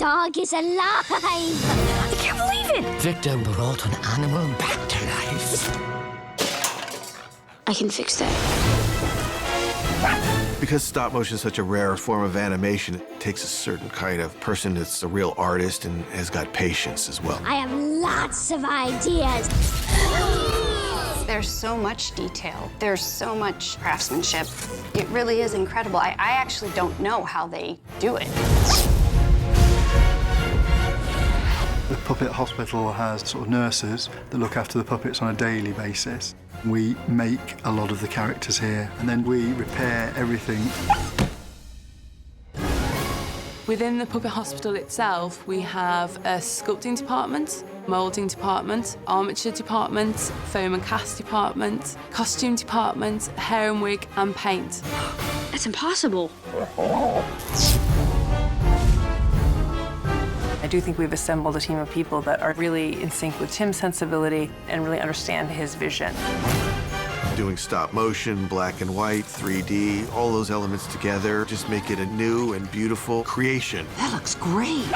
dog is alive! I can't believe it! Victor brought an animal back to life. I can fix that. Because stop motion is such a rare form of animation, it takes a certain kind of person that's a real artist and has got patience as well. I have lots of ideas. There's so much detail. There's so much craftsmanship. It really is incredible. I actually don't know how they do it. The puppet hospital has sort of nurses that look after the puppets on a daily basis. We make a lot of the characters here, and then we repair everything. Within the puppet hospital itself, we have a sculpting department, moulding department, armature department, foam and cast department, costume department, hair and wig, and paint. That's impossible. I do think we've assembled a team of people that are really in sync with Tim's sensibility and really understand his vision. Doing stop motion, black and white, 3D, all those elements together just make it a new and beautiful creation. That looks great.